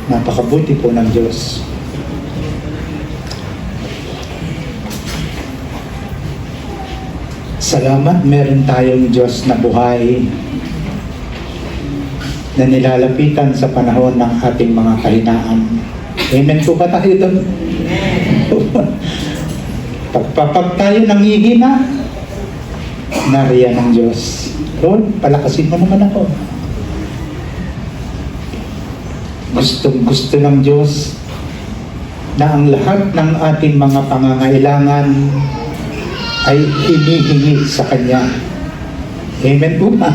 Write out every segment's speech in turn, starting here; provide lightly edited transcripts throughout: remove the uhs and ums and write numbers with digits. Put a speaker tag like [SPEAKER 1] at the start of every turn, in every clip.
[SPEAKER 1] Napakabuti po ng Diyos. Salamat, meron tayong Diyos na buhay na nilalapitan sa panahon ng ating mga kahinaan. Amen po ba tayo doon? Pag tayo nanghihina, nariyan ng Diyos. Lord, palakasin mo naman ako. Gustong-gusto ng Diyos na ang lahat ng ating mga pangangailangan ay hinihingi sa Kanya. Amen po ba?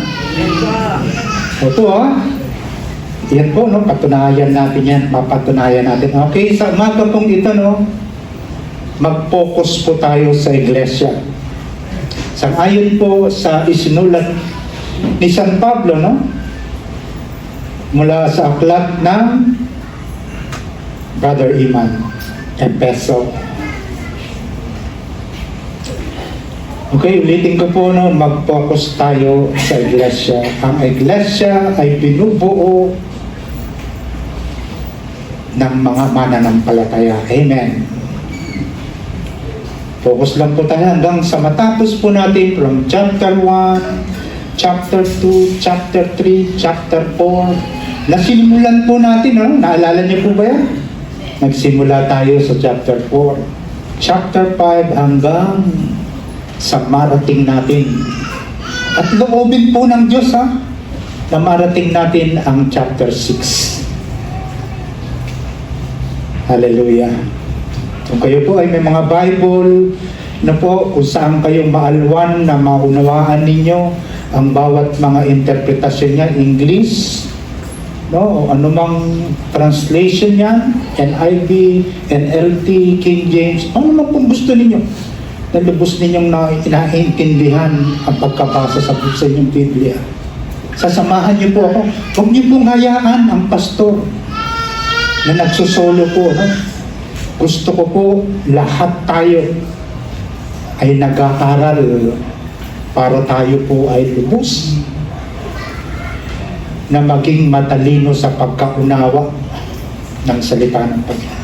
[SPEAKER 1] Opo yan po, no? Patunayan natin yan. Papatunayan natin. Okay, sa umaga pong ito, no? Mag-focus po tayo sa iglesia. Sang-ayon po sa isinulat ni San Pablo, no? Mula sa aklat ng Brother Iman, Epeso. Okay, ulitin ko po, no, mag-focus tayo sa iglesia. Ang iglesia ay binubuo ng mga mananampalataya. Amen. Focus lang po tayo hanggang sa matapos po natin from chapter 1, chapter 2, chapter 3, chapter 4. Nasimulan po natin, no? Naalala niyo po ba yan? Nagsimula tayo sa chapter 4. Chapter 5 hanggang sa marating natin. At loobin po ng Diyos, na marating natin ang chapter 6. Hallelujah. Kung kayo po ay may mga Bible na po, kung saan kayong maalwan na maunawaan ninyo ang bawat mga interpretasyon niya, English, no, o anumang translation niya, NIV, NLT, King James, ano man kung gusto ninyo, na lubos ninyong inaintindihan ang pagkabasa sa inyong Biblia. Sasamahan niyo po ako. Huwag niyo pong hayaan ang pastor na nagsusolo po. No? Gusto ko po lahat tayo ay nag-aaral para tayo po ay lubos na maging matalino sa pagkaunawa ng salita ng Panginoon.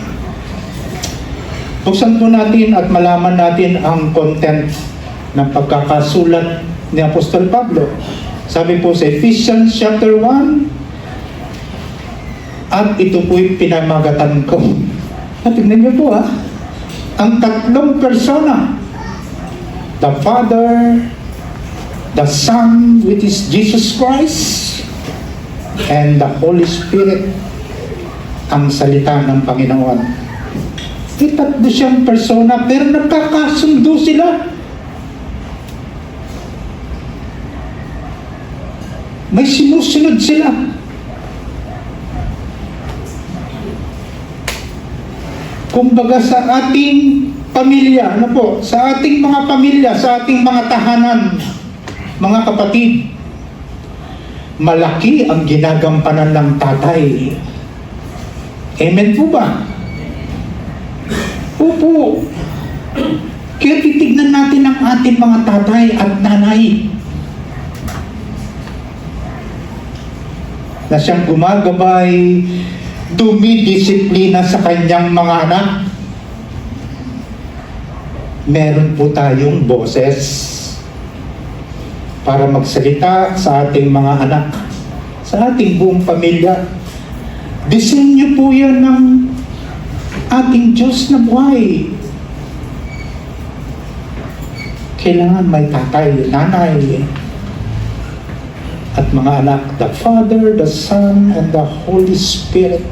[SPEAKER 1] Buksan po natin at malaman natin ang content ng pagkakasulat ni Apostol Pablo. Sabi po sa Ephesians chapter 1, at ito po'y pinamagatan ko. At tignan niyo po ang tatlong persona, the Father, the Son, which is Jesus Christ, and the Holy Spirit, ang salita ng Panginoon. Tatlo siyang persona, pero nagkakasundo sila. May sinusunod sila. Kumbaga sa ating pamilya, ano po, sa ating mga pamilya, sa ating mga tahanan, mga kapatid, malaki ang ginagampanan ng tatay. Amen po ba? Opo. Kaya titignan natin ang ating mga tatay at nanay na siyang gumagabay, dumidisiplina sa kanyang mga anak. Meron po tayong boses para magsalita sa ating mga anak, sa ating buong pamilya. Disenyo po yan ng ating Diyos na buhay. Kailangan may tatay, nanay, at mga anak, the Father, the Son, and the Holy Spirit.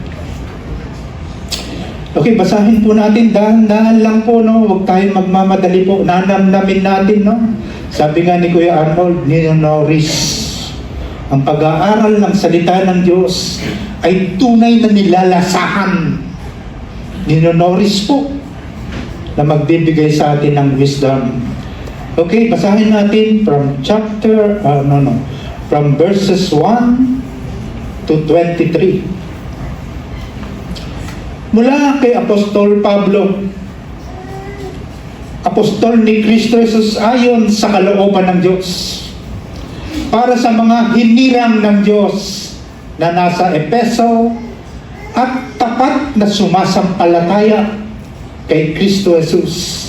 [SPEAKER 1] Okay, basahin po natin, dahan-dahan lang po, no? Huwag tayong magmamadali po. Nanamnamin natin, no? Sabi nga ni Kuya Arnold, Norris, ang pag-aaral ng salita ng Diyos ay tunay na nilalasahan. Norris po, na magbibigay sa atin ng wisdom. Okay, basahin natin from from verses 1 to 23. Mula kay Apostol Pablo, Apostol ni Kristo Jesus ayon sa kalooban ng Diyos, para sa mga hinirang ng Diyos na nasa Epeso at na sumasampalataya kay Kristo Jesus.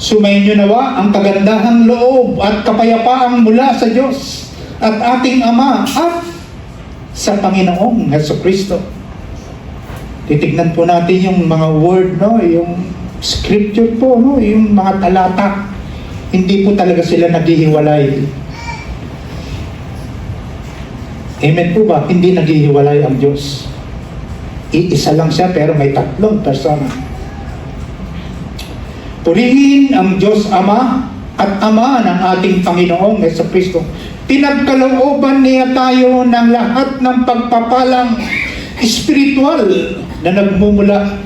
[SPEAKER 1] Sumayin niyo nawa ang kagandahang loob at kapayapaang mula sa Diyos at ating Ama at sa Panginoong Jesucristo. Titignan po natin yung mga word, no? Yung scripture po, no? Yung mga talata. Hindi po talaga sila naghihiwalay. Amen po ba? Hindi naghihiwalay ang Diyos. Iisa lang siya pero may tatlong persona. Purihin ang Diyos Ama at Ama ng ating Panginoong Jesucristo. Pinagkalooban niya tayo ng lahat ng pagpapalang espiritual na nagmumula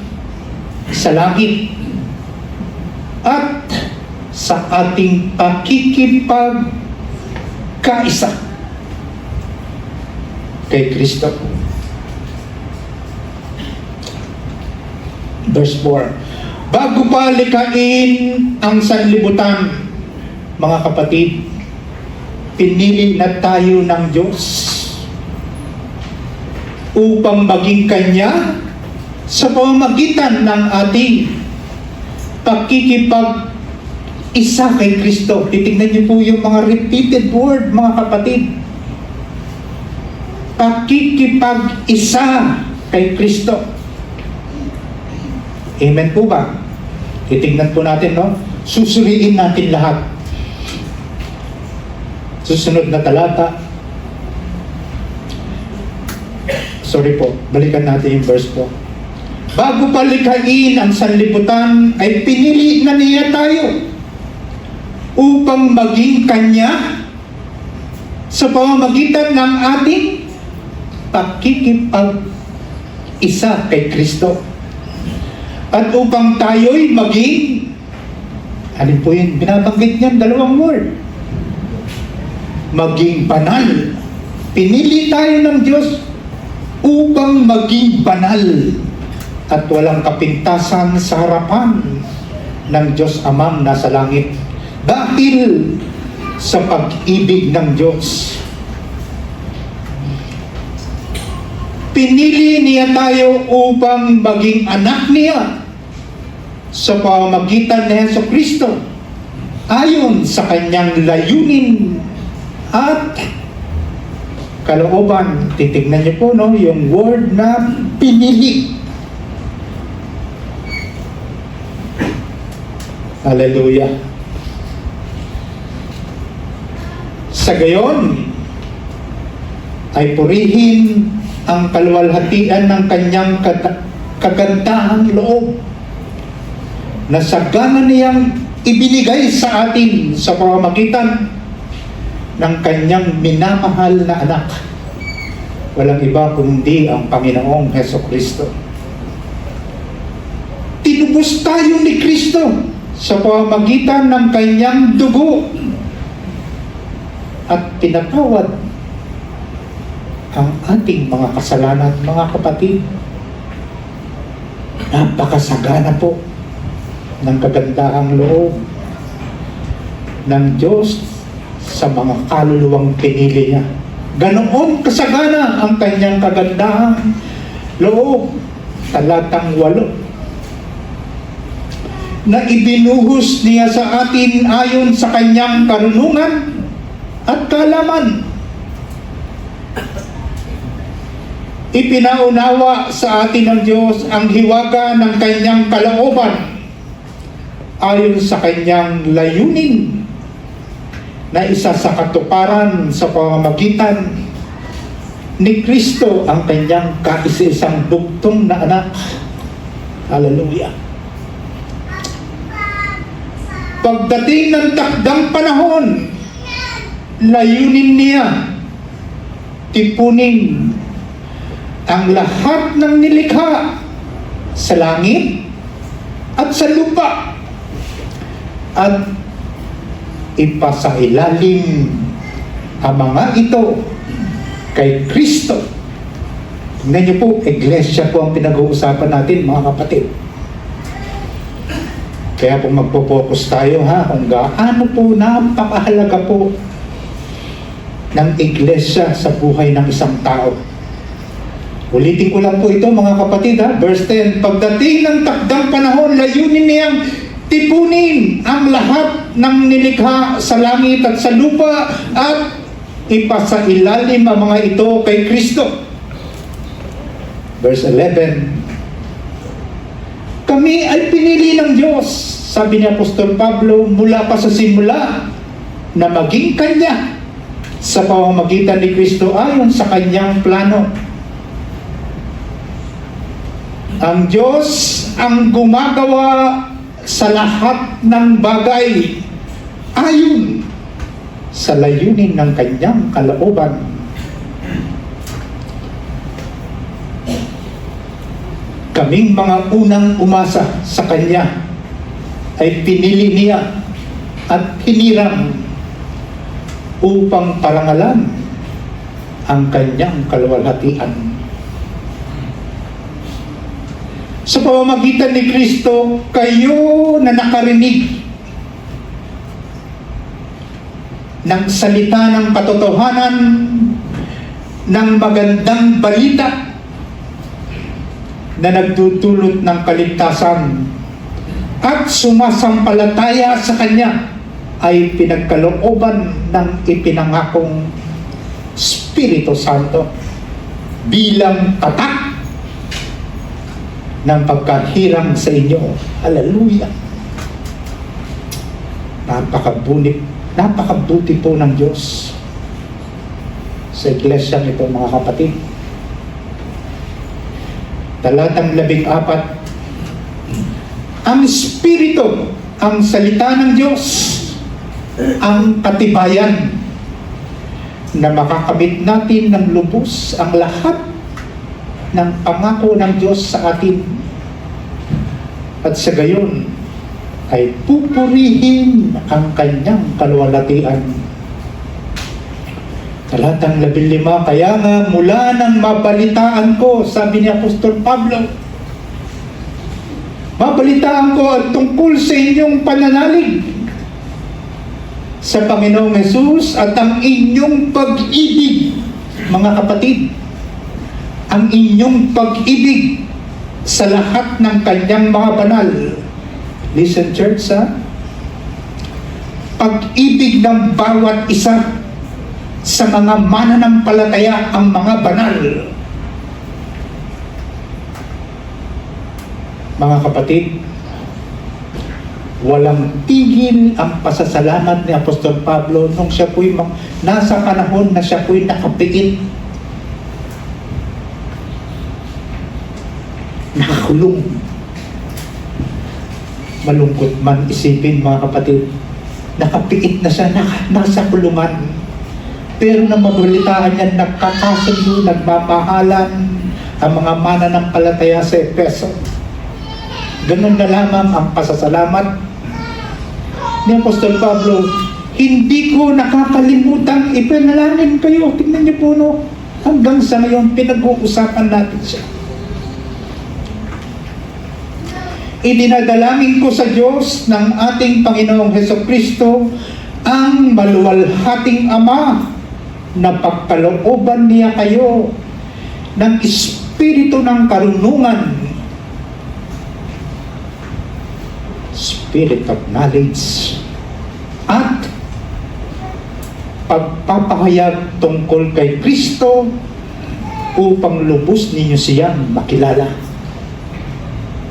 [SPEAKER 1] sa langit at sa ating pakikipagkaisa kay Kristo. Verse 4. Bago pa likhain ang sanlibutan, mga kapatid, pinili na tayo ng Diyos upang maging Kanya sa pamamagitan ng ating pakikipag-isa kay Kristo. Titignan niyo po yung mga repeated word, mga kapatid. Pakikipag-isa kay Kristo. Amen po ba? Titignan po natin, no? Susuriin natin lahat. Susunod na talata. Sorry po, balikan natin yung verse po. Bago pa likhain ang sanlibutan, ay pinili na niya tayo upang maging Kanya sa pamamagitan ng ating pakikipag-isa kay Kristo. At upang tayo'y maging, alin po yun, binabanggit niyan, dalawang word. Maging banal. Pinili tayo ng Diyos upang maging banal at walang kapintasan sa harapan ng Diyos Amang nasa langit. Dahil sa pag-ibig ng Diyos. Pinili niya tayo upang maging anak niya sa pamamagitan ni Jesucristo ayon sa kanyang layunin at kalooban. Titignan niyo po, no, yung word na pinili. Hallelujah. Sa gayon ay purihin ang kaluwalhatian ng kanyang kagandahang loob na sagana niyang ibinigay sa atin sa pamamagitan ng kanyang minamahal na anak. Walang iba kundi ang Panginoong Jesucristo. Tinubos tayo ni Kristo sa pamamagitan ng kanyang dugo at pinatawad ang ating mga kasalanan, mga kapatid. Napakasagana po ng kagandahang loob ng Diyos sa mga kaluluwang pinili niya. Ganoon kasagana ang kanyang kagandahang loob. Talatang 8. Na ibinuhos niya sa atin ayon sa kanyang karunungan at kaalaman. Ipinaunawa sa atin ng Diyos ang hiwaga ng kanyang kalooban ayon sa kanyang layunin na isa sa katuparan sa pamamagitan ni Kristo ang kanyang kaisa-isang bugtong na anak. Hallelujah. Pagdating ng takdang panahon, layunin niya tipunin ang lahat ng nilikha sa langit at sa lupa at ipasailalim ang mga ito kay Kristo. Tingnan niyo po, iglesia po ang pinag-uusapan natin, mga kapatid. Kaya po magpo-focus tayo, ha, kung gaano po napakahalaga po ng iglesia sa buhay ng isang tao. Ulitin ko lang po ito mga kapatid ha. Verse 10, pagdating ng takdang panahon, layunin niyang tipunin ang lahat ng nilikha sa langit at sa lupa at ipasailalim ang mga ito kay Kristo. Verse 11, kami ay pinili ng Diyos, sabi ni Apostol Pablo, mula pa sa simula na maging Kanya sa pamamagitan ni Kristo ayon sa Kanyang plano. Ang Diyos ang gumagawa sa lahat ng bagay ayon sa layunin ng Kanyang kalooban. Kaming mga unang umasa sa Kanya ay pinili niya at hinirang upang parangalan ang Kanyang kaluwalhatian. Sa pamamagitan ni Kristo, kayo na nakarinig ng salita ng katotohanan ng magandang balita na nagdudulot ng kaligtasan at sumasampalataya sa Kanya ay pinagkalooban ng ipinangakong Espiritu Santo bilang tatak ng pagkahirang sa inyo. Hallelujah! Napakabuti po ng Diyos sa iglesia nito mga kapatid. Talatang 14, ang Espiritu, ang salita ng Diyos, ang katibayan na makakamit natin ng lubos ang lahat ng pangako ng Diyos sa atin, at sa gayon ay pupurihin ang Kanyang kaluwalhatian. Talatang 15, kaya nga mula nang mabalitaan ko, sabi ni Apostol Pablo, mabalitaan ko at tungkol sa inyong pananalig sa Panginoong Hesus at ang inyong pag-ibig, mga kapatid, ang inyong pag-ibig sa lahat ng Kanyang mga banal. Listen church ha, pag-ibig ng bawat isa sa mga mananampalataya ang mga banal. Mga kapatid, walang tigil ang pasasalamat ni Apostol Pablo nung siya po'y nasa panahon na siya po'y nakapiit, nakakulong. Malungkot man isipin mga kapatid, nakapiit na siya, nasa kulungan, pero nang mabalitaan niya, nagkakasundo, nagmamahalan ang mga mananampalataya sa Efeso. Ganun na lamang ang pasasalamat ni Apostol Pablo. Hindi ko nakakalimutang ipinalangin kayo. Tingnan niyo po, no? Hanggang sa ngayon, pinag-uusapan natin siya. Idinadalangin ko sa Diyos ng ating Panginoong Hesukristo, ang maluwalhating Ama, na pagkalooban niya kayo ng espiritu ng karunungan, spirit of knowledge, at pagpapahayag tungkol kay Kristo upang lubos ninyo siyang makilala.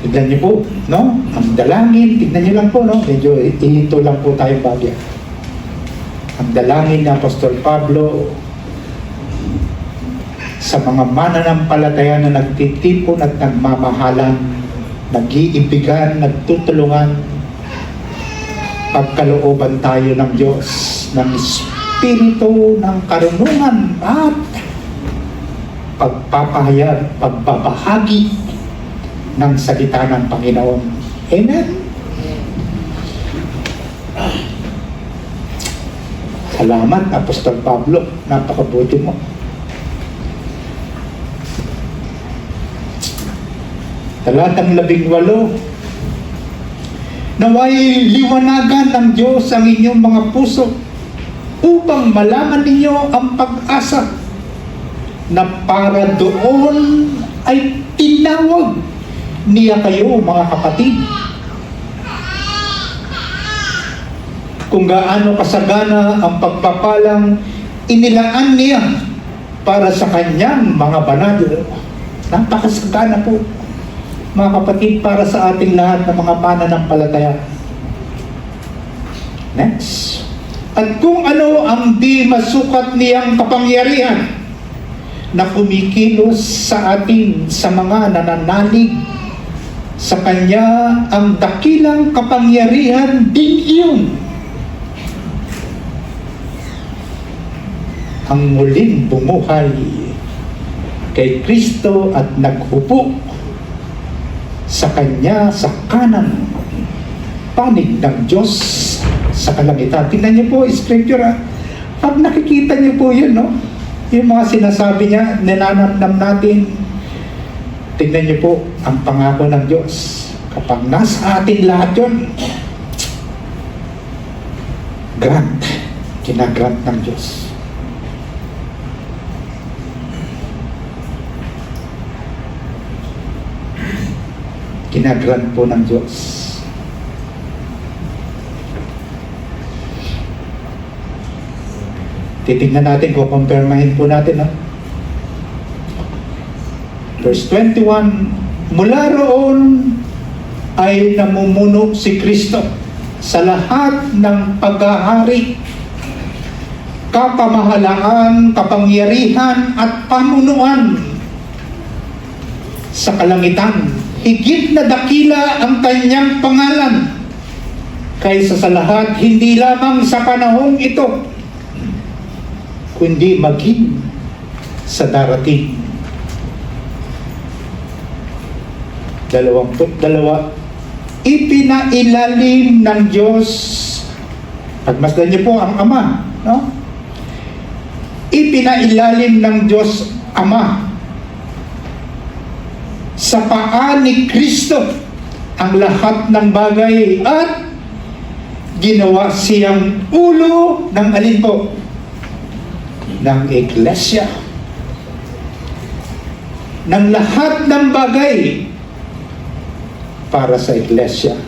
[SPEAKER 1] Tignan niyo po, no? Ang dalangin, tignan niyo lang po, no? Medyo ihinto lang po tayong bagya. Ang dalangin ni Apostol Pablo sa mga mananampalataya na nagtitipon at nagmamahalan, nag-iibigan, nagtutulungan, pagkalooban tayo ng Diyos ng espiritu ng karunungan at pagpapahayag, pagbabahagi ng salita ng Panginoon. Amen? Salamat, Apostol Pablo. Napakabuti mo. Talatang 18, naway liwanagan ng Diyos ang inyong mga puso upang malaman ninyo ang pag-asa na para doon ay tinawag niya kayo, mga kapatid. Kung gaano kasagana ang pagpapalang inilaan niya para sa kanyang mga banal. Napakasagana po, mga kapatid, para sa ating lahat ng mga mananampalataya. Next. At kung ano ang di masukat niyang kapangyarihan na kumikilos sa atin sa mga nananalig sa Kanya, ang dakilang kapangyarihan din iyon. Ang muling bumuhay kay Kristo at naghupo sa Kanya sa kanan panig ng Diyos sa kalangitan. Tingnan niyo po, scripture ha. Pag nakikita niyo po yun, no? Yung mga sinasabi niya, ninanamnam natin. Tingnan niyo po ang pangako ng Diyos. Kapag nasa atin lahat yun, grant, kinagrant ng Diyos. Kinagrant po ng Diyos. Titignan natin, kukumpirmahin po natin. No? Verse 21, mula roon ay namumuno si Kristo sa lahat ng paghahari, kapamahalaan, kapangyarihan at pamunuan sa kalangitan. Higit na dakila ang kanyang pangalan kaysa sa lahat, hindi lamang sa panahong ito, kundi maging sa darating. 22, ipinailalim ng Diyos, pagmasdan niyo po ang Ama, no? Ipinailalim ng Diyos Ama sa paa ni Kristo ang lahat ng bagay at ginawa siyang ulo ng alin po? Ng Iglesia. Ng lahat ng bagay para sa Iglesia.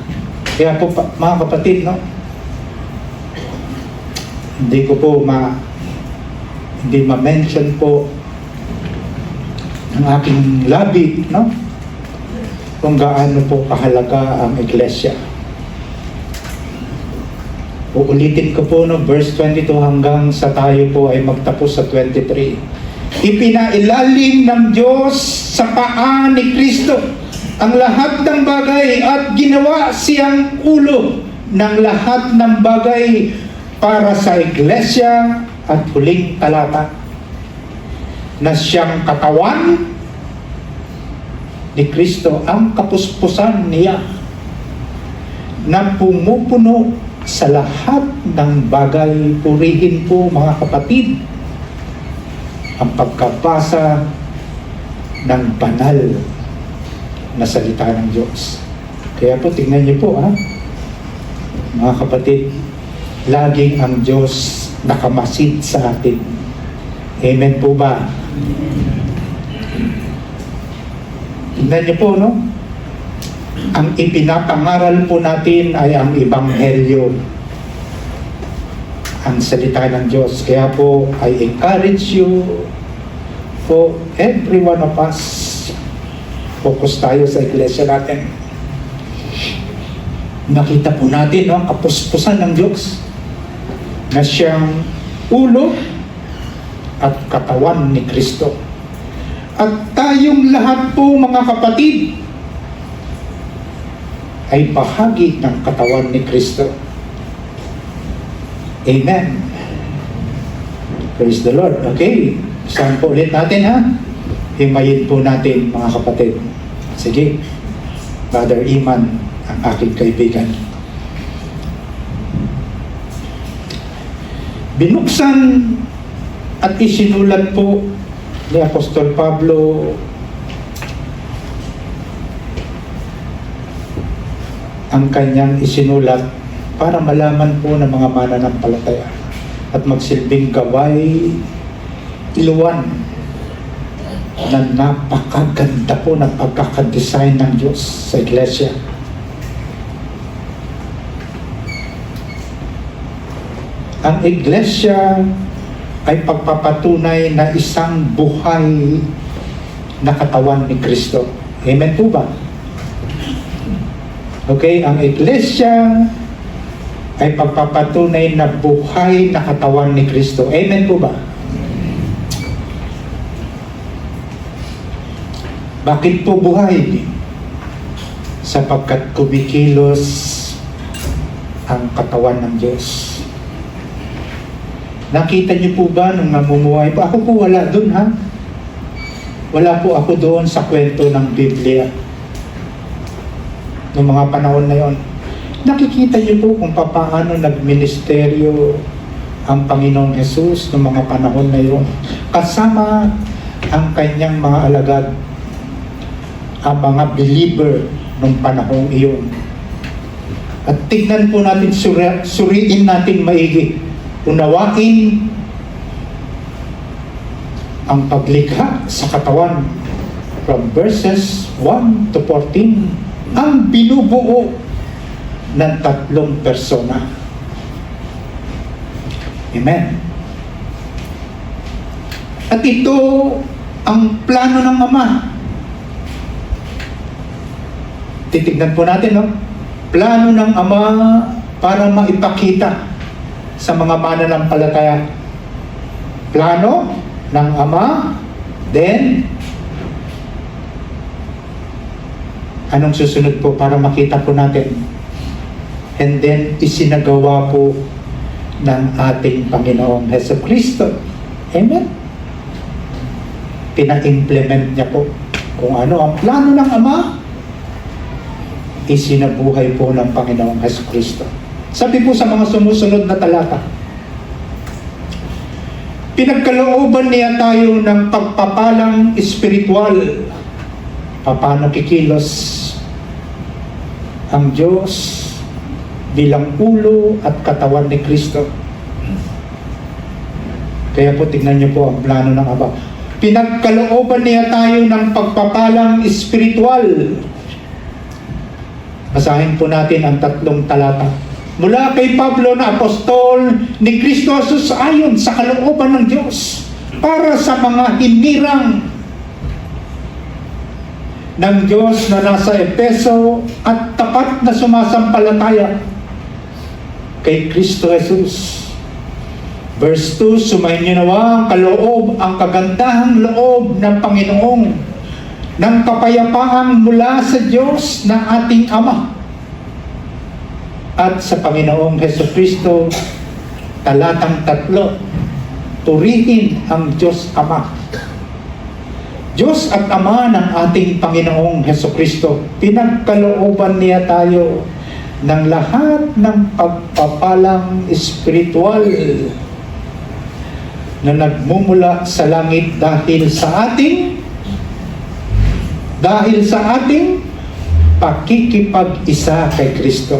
[SPEAKER 1] Kaya po mga kapatid, no? Hindi ko po hindi ma-mention po ng aking labi, no? Kung gaano po kahalaga ang Iglesia. Uulitin ko po, no, verse 22 hanggang sa tayo po ay magtapos sa 23. Ipinailalim ng Diyos sa paa ni Kristo ang lahat ng bagay at ginawa siyang ulo ng lahat ng bagay para sa Iglesia. At huling talata, na siyang katawan ni Kristo, ang kapuspusan niya na pumupuno sa lahat ng bagay. Purihin po mga kapatid ang pagkabasa ng banal na salita ng Diyos. Kaya po tingnan niyo po mga kapatid, laging ang Diyos nakamasid sa atin. Amen po ba? Tingnan niyo po, no? Ang ipinapangaral po natin ay ang Ebanghelyo, ang salita ng Diyos. Kaya po, I encourage you, for every one of us, focus tayo sa iglesia natin. Nakita po natin, no, kapuspusan ng Diyos na siyang ulo at katawan ni Kristo. At tayong lahat po mga kapatid ay bahagi ng katawan ni Kristo. Amen. Praise the Lord. Okay, saan po ulit natin himayin po natin mga kapatid. Sige, Brother Iman, ang aking kaibigan. Binuksan at isinulat po ni Apostol Pablo ang kanyang isinulat para malaman po ng mga mananampalataya at magsilbing gabay, iluwan na napakaganda po ng pagkakadesign ng Diyos sa iglesia. Ang iglesia ay pagpapatunay na isang buhay na katawan ni Kristo. Amen po ba? Okay, ang iglesia ay pagpapatunay na buhay na katawan ni Kristo. Amen po ba? Bakit po buhay? Sapagkat kumikilos ang katawan ng Diyos. Nakita niyo po ba nung namumuhay po? Ako po wala doon, ha? Wala po ako doon sa kwento ng Biblia. Noong mga panahon na yon. Nakikita niyo po kung paano nagministeryo ang Panginoong Hesus noong mga panahon na yon. Kasama ang kanyang mga alagad, ang mga believer noong panahong iyon. At tignan po natin, suriin natin maigi. Unawain ang paglikha sa katawan from verses 1 to 14, ang binubuo ng tatlong persona. Amen. At ito ang plano ng Ama. Titignan po natin, no? Plano ng Ama para maipakita sa mga mananampalataya. Plano ng Ama, then anong susunod po para makita po natin? And then isinagawa po ng ating Panginoong Hesukristo. Amen? Pina-implement niya po kung ano ang plano ng Ama, isinabuhay po ng Panginoong Hesukristo. Sabi po sa mga sumusunod na talata, pinagkalooban niya tayo ng pagpapalang espiritual. Paano kikilos ang Diyos bilang ulo at katawan ni Kristo? Kaya po tignan niyo po ang plano ng Ama. Pinagkalooban niya tayo ng pagpapalang espiritual. Basahin po natin ang tatlong talata. Mula kay Pablo na apostol ni Kristo Jesus ayon sa kalooban ng Diyos para sa mga hinirang ng Diyos na nasa Efeso at tapat na sumasampalataya kay Kristo Jesus. Verse 2, sumayin niyo nawa ang kaloob, ang kagandahang loob ng Panginoong ng kapayapaang mula sa Diyos na ating Ama at sa Panginoong Hesukristo. Talatang 3, purihin ang Diyos Ama. Diyos at Ama ng ating Panginoong Hesukristo, pinagkalooban niya tayo ng lahat ng pagpapalang espiritual na nagmumula sa langit dahil sa ating pakikipag-isa kay Kristo.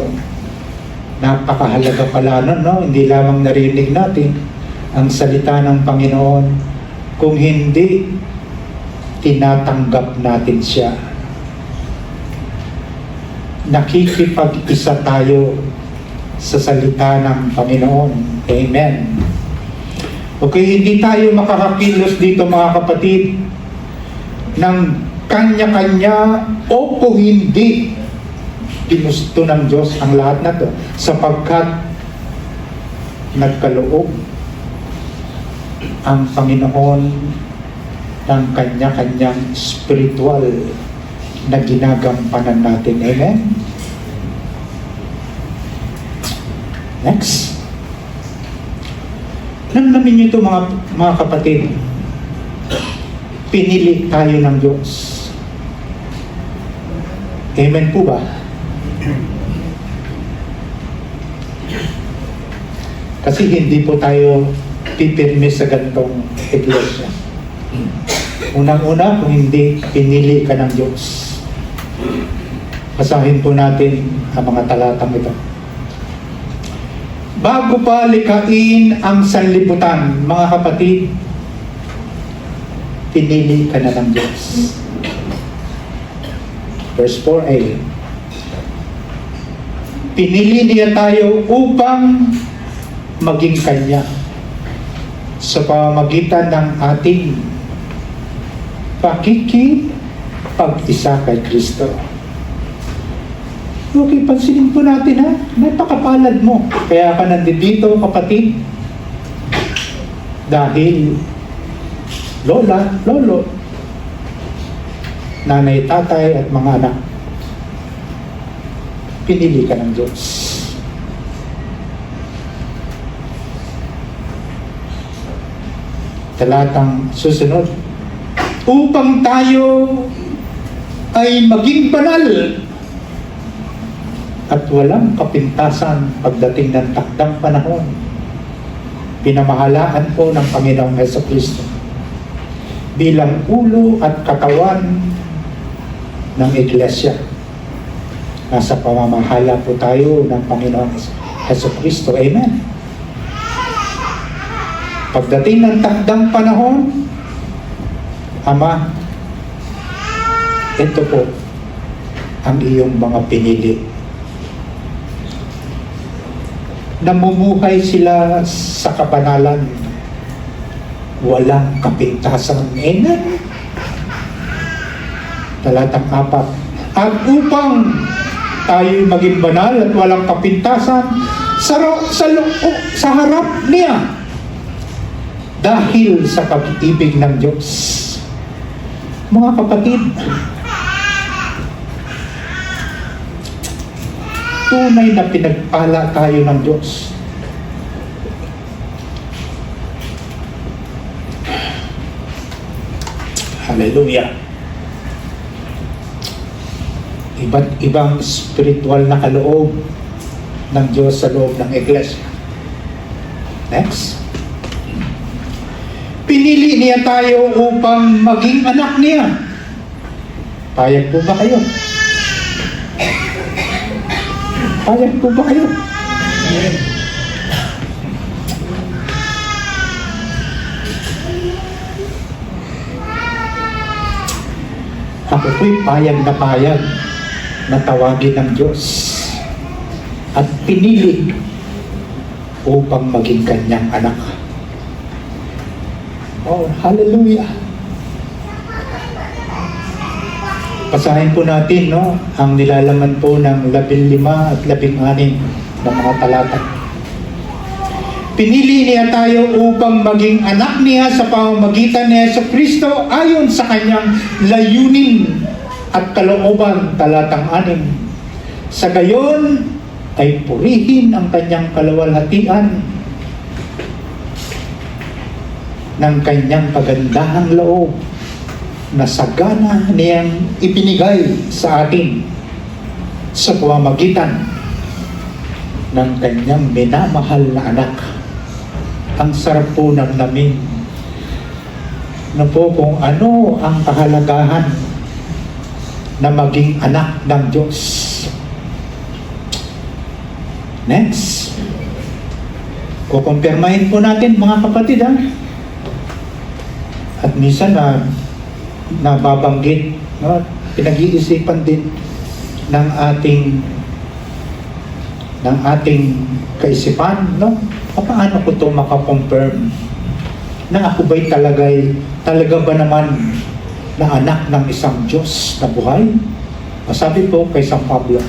[SPEAKER 1] Napakahalaga pala nun, no? Hindi lamang narinig natin ang salita ng Panginoon, kung hindi tinatanggap natin siya. Nakikipag-isa tayo sa salita ng Panginoon. Amen. Okay, hindi tayo makakakilos dito, mga kapatid, ng kanya-kanya o kung hindi ginusto ng Diyos ang lahat na to, sapagkat nagkaloob ang Panginoon ng kanya-kanyang spiritual na ginagampanan natin. Amen? Next. Namnamin niyo ito, mga kapatid. Pinili tayo ng Diyos. Amen po ba? Kasi hindi po tayo pipirmi sa ganitong iglesia. Unang-una, kung hindi pinili ka ng Diyos. Basahin po natin ang mga talatang ito. Bago pa likhain ang sanlibutan, mga kapatid, pinili ka na ng Diyos. Verse 4a, pinili niya tayo upang maging Kanya sa pamamagitan ng ating pakikipag-isa kay Kristo. Okay, pansinin po natin ha, napakapalad mo. Kaya ka nandito, kapatid. Dahil lola, lolo, nanay, tatay at mga anak, pinili ka ng Diyos. Talatang susunod, upang tayo ay maging banal at walang kapintasan pagdating ng takdang panahon. Pinamahalaan po ng Panginoong Jesucristo bilang ulo at katawan ng Iglesia. Nasa pamamahala po tayo ng Panginoong Jesucristo. Amen. Pagdating ng takdang panahon, Ama, ito po ang iyong mga pinili. Namumuhay sila sa kabanalan, walang kapintasan. Amen. Talatang 4, at upang tayo'y maging banal at walang kapintasan sa harap niya dahil sa pag-ibig ng Diyos. Mga kapatid, tunay na pinagpala tayo ng Diyos. Hallelujah. Iba't ibang spiritual na kaloob ng Diyos sa loob ng Iglesia. Next. Pinili niya tayo upang maging anak niya. Payag po ba kayo? Payag po ba kayo? Ako po'y payag na tawagin ng Diyos at pinili upang maging Kanyang anak. Oh, hallelujah! Basahin po natin, no, ang nilalaman po ng 15 at 16 na mga talata. Pinili niya tayo upang maging anak niya sa pamamagitan ni Jesucristo ayon sa kanyang layunin at kalooban, talatang 6. Sa gayon ay purihin ang kanyang kaluwalhatian ng kanyang kagandahang loob na sagana niyang ibinigay sa atin sa pamamagitan ng kanyang minamahal na anak. Ang sarap po ng namin na po kung ano ang kahalagahan na maging anak ng Diyos. Next. Kukumpirmahin po natin mga kapatid ha. At minsan na nababanggit, no? Pinag-iisipan din ng ating kaisipan, no? Paano ko ito makakonfirm na ako ba'y talaga ba naman na anak ng isang Diyos na buhay? Sabi po kay San Pablo,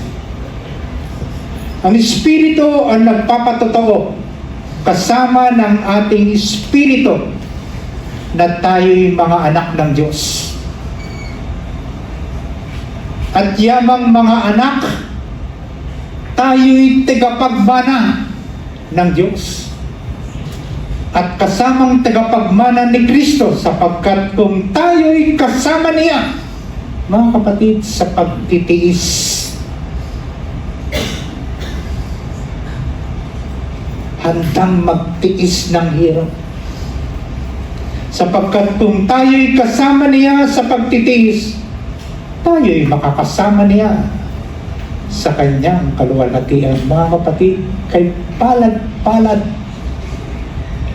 [SPEAKER 1] ang Espiritu ang nagpapatotoo kasama ng ating Espiritu na tayo'y mga anak ng Diyos. At yamang mga anak, tayo'y tagapagmana ng Diyos. At kasamang tagapagmana ni Kristo sapagkat kung tayo'y kasama niya, mga kapatid, sa pagtitiis, handang magtiis ng hirap. Sapagkat kung tayo'y kasama niya sa pagtitiis, tayo'y makakasama niya sa kanyang kaluwalhatian. Mga kapatid, kay palad-palad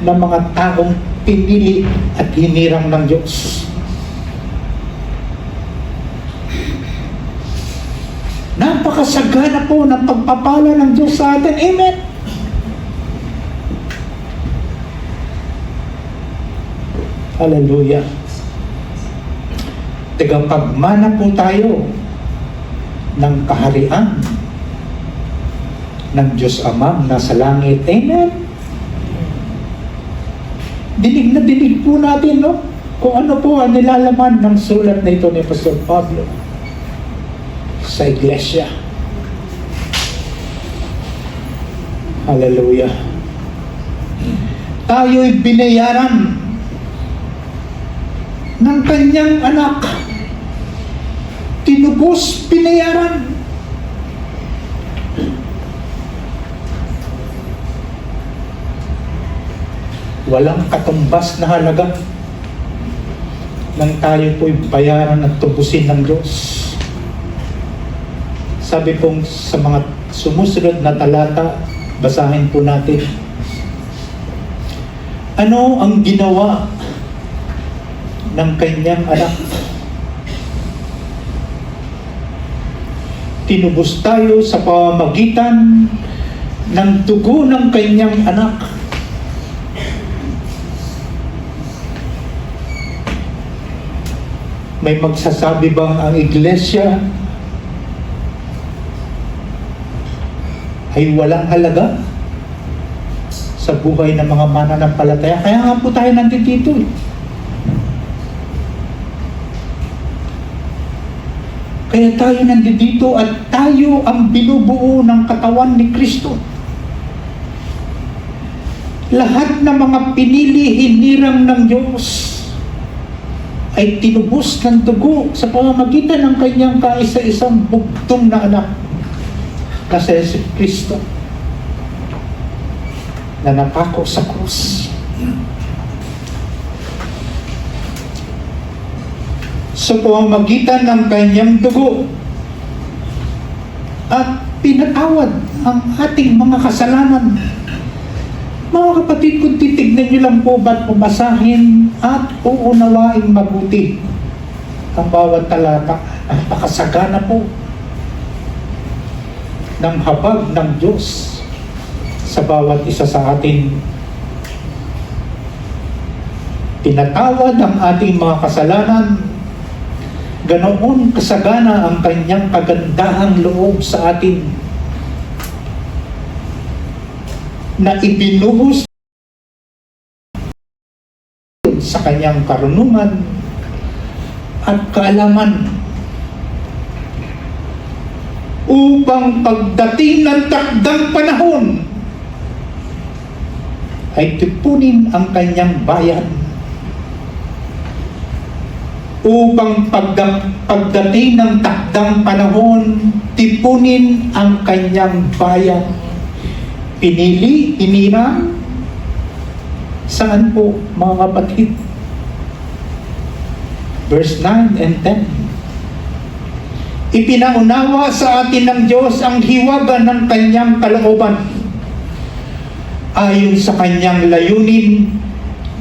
[SPEAKER 1] ng mga taong pinili at hinirang ng Diyos. Napakasagana po ng pagpapala ng Diyos sa atin. Amen. Hallelujah. Tagapagmana po tayo ng kaharian ng Diyos Amang nasa langit. Amen. Dinig na dinig po natin, no? Kung ano po ang nilalaman ng sulat na ito ni Pastor Pablo sa iglesia. Hallelujah. Tayo'y binayaran ng kanyang anak. Tinubos, binayaran. Walang katumbas na halaga nang tayo po'y bayaran at tubusin ng Diyos. Sabi pong sa mga sumusunod na talata, basahin po natin. Ano ang ginawa ng kanyang anak? Tinubos tayo sa pamamagitan ng dugo ng kanyang anak. May magsasabi bang ang iglesia ay walang halaga sa buhay ng mga mananampalataya? Kaya nga po tayo nandito eh. Kaya tayo nandito at tayo ang binubuo ng katawan ni Kristo. Lahat ng mga pinili hinirang ng Diyos ay tinubos ng dugo sa pamamagitan ng kanyang kaisa-isang bugtong na anak na si Yesu Kristo na napako sa krus. Sa pamamagitan ng kanyang dugo at pinatawad ang ating mga kasalanan. Mga kapatid, kung titignan nyo lang po ba't pumasahin at uunawaing mabuti ang bawat talata, napakasagana po ng habag ng Diyos sa bawat isa sa atin. Pinatawad ang ating mga kasalanan, ganoon kasagana ang kanyang kagandahang loob sa atin na ibinuhos sa kanyang karunungan at kaalaman upang pagdating ng takdang panahon ay tipunin ang kanyang bayan. Upang pagdating ng takdang panahon, tipunin ang kanyang bayan. Pinili, hinirang, saan po mga kapatid? Verse 9 and 10. Ipinaunawa sa atin ng Diyos ang hiwaga ng kanyang kalooban ayon sa kanyang layunin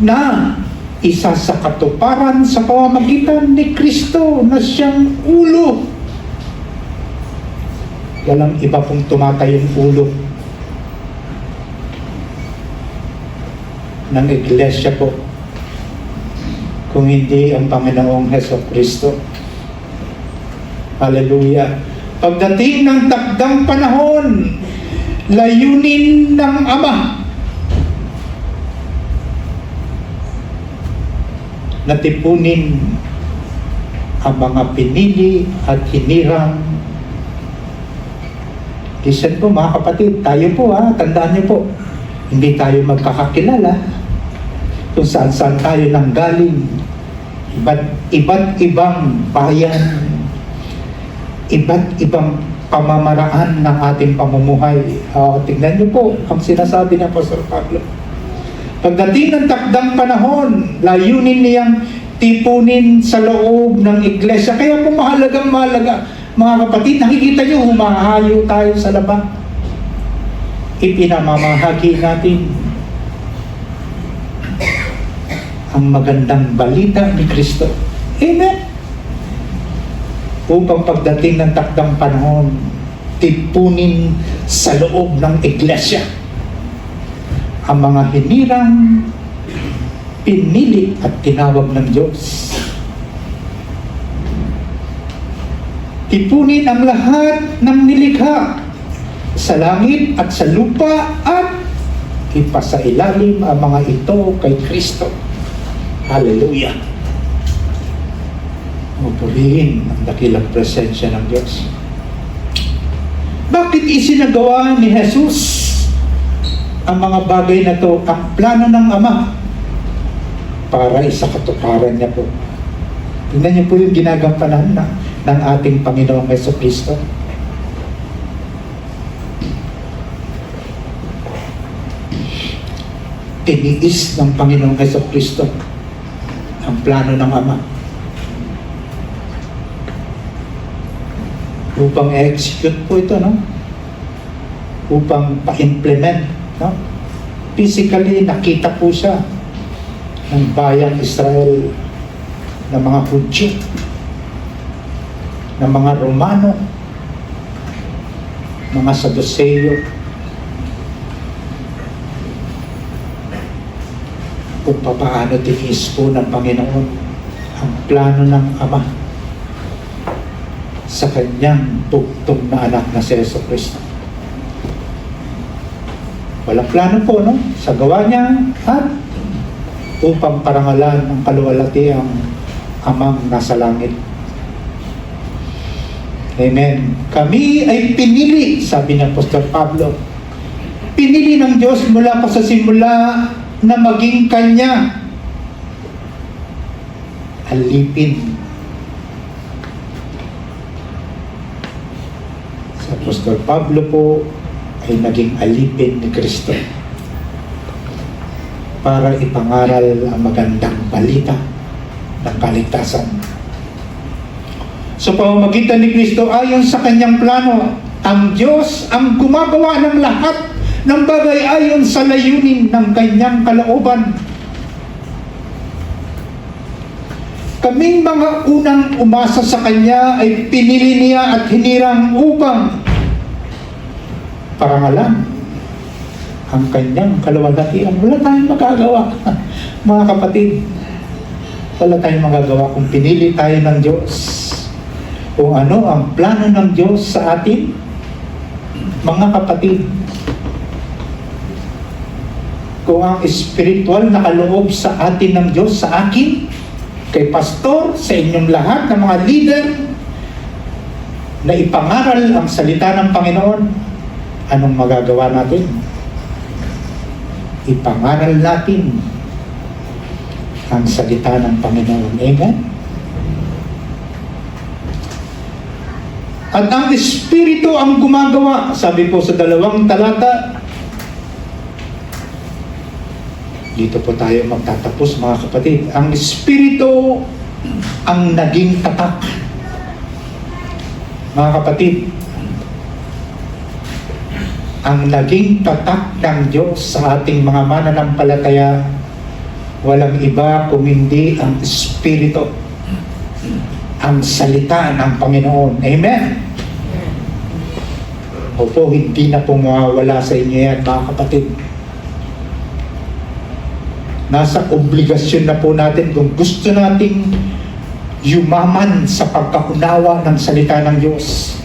[SPEAKER 1] na isa sa katuparan sa pamamagitan ni Kristo na siyang ulo. Walang iba pong tumatayong ulo ng iglesia po kung hindi ang Panginoong Hesus Kristo. Hallelujah. Pagdating ng takdang panahon, layunin ng Ama na tipunin ang mga pinili at hinirang. Listen po mga kapatid, tayo po tandaan niyo po, hindi tayo magkakakilala kung saan-saan tayo nanggaling. Iba't ibang bayan, iba't ibang pamamaraan ng ating pamumuhay. Tingnan niyo po ang sinasabi ng Pastor Pablo. Pagdating ng takdang panahon, layunin niyang tipunin sa loob ng iglesia. Kaya po mahalagang mahalaga, mga kapatid, nakikita niyo, humahayo tayo sa labas. Ipinamamahagi natin ang magandang balita ni Kristo. Amen. upang pagdating ng takdang panahon, tipunin sa loob ng iglesia ang mga hinirang pinili at tinawag ng Diyos. Tipunin ang lahat ng nilikha sa langit at sa lupa at ipasailalim ang mga ito kay Kristo. Hallelujah! Purihin ang dakilang presensya ng Diyos. Bakit isinagawa ni Jesus ang mga bagay na to? Ang plano ng Ama para isakatuparan niya po. Tingnan niyo po yung ginagampanan ng ating Panginoong Jesucristo. Tiniis ng Panginoong Jesucristo ang plano ng Ama upang i-execute po ito, no? Upang pa-implement, no? Physically, nakita po siya ng bayang Israel, ng mga Hudyo, ng mga Romano, mga Saduceo, kung paano tinis po ng Panginoon ang plano ng Ama sa kanyang tugtog na anak na si Jesucristo. Walang plano po, no? Sa gawa niya at upang parangalan ang kaluwalhati ang Amang nasa langit. Amen. Kami ay pinili, sabi ng Apostol Pablo. Pinili ng Diyos mula pa sa simula na maging Kanya alipin. Sa Apostol Pablo po ay naging alipin ni Kristo para ipangaral ang magandang balita ng kaligtasan. Sa pamamagitan ni Kristo ayon sa kanyang plano, ang Diyos ang gumagawa ng lahat ng bagay ayon sa layunin ng kanyang kalooban. Kaming mga unang umasa sa Kanya ay pinili niya at hinirang upang parangalan ang kanyang kaluwalhatian. Wala tayong magagawa, mga kapatid. Wala tayong magagawa kung pinili tayo ng Diyos. Kung ano ang plano ng Diyos sa atin, mga kapatid. Kung ang spiritual na kaloob sa atin ng Diyos, sa akin, kay pastor, sa inyong lahat ng mga leader, na ipangaral ang salita ng Panginoon, anong magagawa natin? Ipangaral natin ang salita ng Panginoon. Amen? At ang Espiritu ang gumagawa, sabi po sa 2 talata. Dito po tayo magtatapos, mga kapatid. Ang Espiritu ang naging tatak. Mga kapatid, ang naging tatak ng Diyos sa ating mga mananampalataya, walang iba kung hindi ang Espiritu, ang salita ng Panginoon. Amen? Opo, hindi na po mawawala sa inyo yan, mga kapatid. Nasa obligasyon na po natin kung gusto nating yumaman sa pagkaunawa ng salita ng Diyos.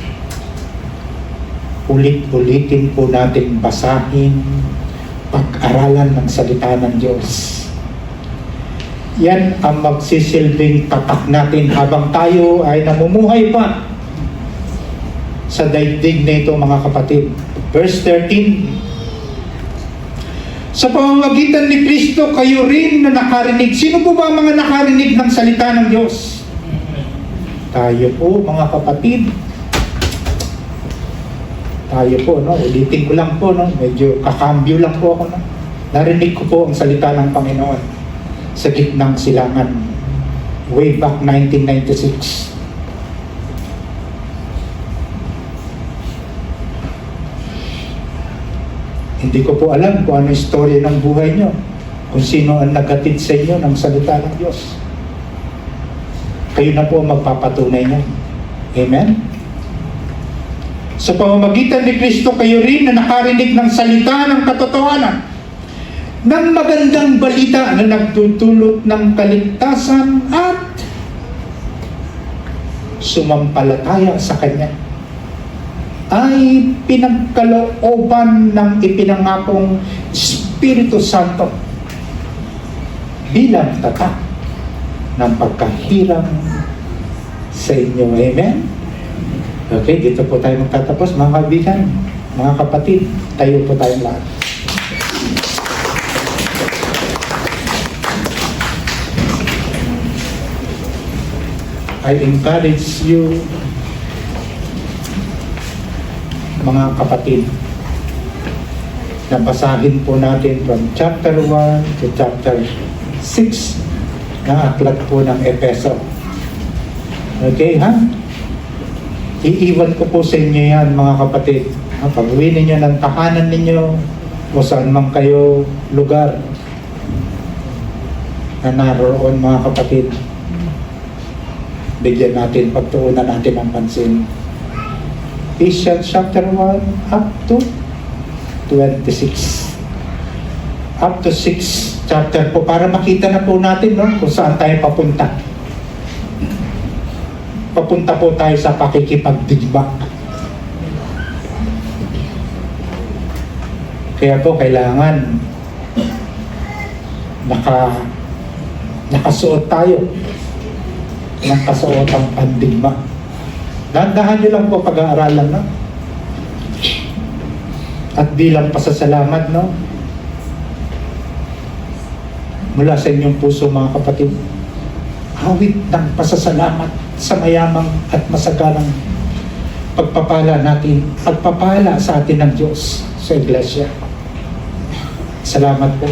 [SPEAKER 1] Ulit-ulitin po natin basahin, pag-aralan ng salita ng Diyos. Yan ang magsisilbing tatak natin habang tayo ay namumuhay pa sa daigdig na ito, mga kapatid. Verse 13, sa pamamagitan ni Kristo, kayo rin na nakarinig. Sino po ba ang mga nakarinig ng salita ng Diyos? Tayo po, mga kapatid. Tayo po, no? Ulitin ko lang po, no? Medyo kakambyo lang po ako, no? Narinig ko po ang salita ng Panginoon sa gitnang silangan way back 1996. Hindi ko po alam kung ano istorya ng buhay nyo, kung sino ang nagatid sa inyo ng salita ng Diyos. Kayo na po magpapatunay niyan. Amen? Sa pamamagitan ni Kristo, kayo rin na nakarinig ng salita ng katotohanan, ng magandang balita na nagtutulot ng kaligtasan at sumampalataya sa Kanya, ay pinagkalooban ng ipinangakong Espiritu Santo bilang tatak ng pagkahirang sa inyo. Amen? Okay, dito po tayo magtatapos. Mga kaibigan, mga kapatid, tayo po tayong lahat. I encourage you, mga kapatid, na basahin po natin from chapter 1 to chapter 6 na aklat po ng Efeso. Okay, ha? Iiwan ko po sa inyo yan, mga kapatid. Pag-uwi ninyo ng tahanan ninyo o saan man kayo lugar na naroon, mga kapatid, bigyan natin, pagtuunan natin ang pansin. Ephesians chapter 1 up to 26. Up to 6 chapter po para makita na po natin, no, kung saan tayo papunta. Papunta po tayo sa pakikipagdigma. Kaya po kailangan nakasuot tayo ng kasuotang pandigma. Dahan-dahan nyo lang po pag-aaralan, no? At bilang pasasalamat, no? Mula sa inyong puso, mga kapatid, awit ng pasasalamat sa mayamang at masaganang pagpapala sa atin ng Diyos sa Iglesia. Salamat po.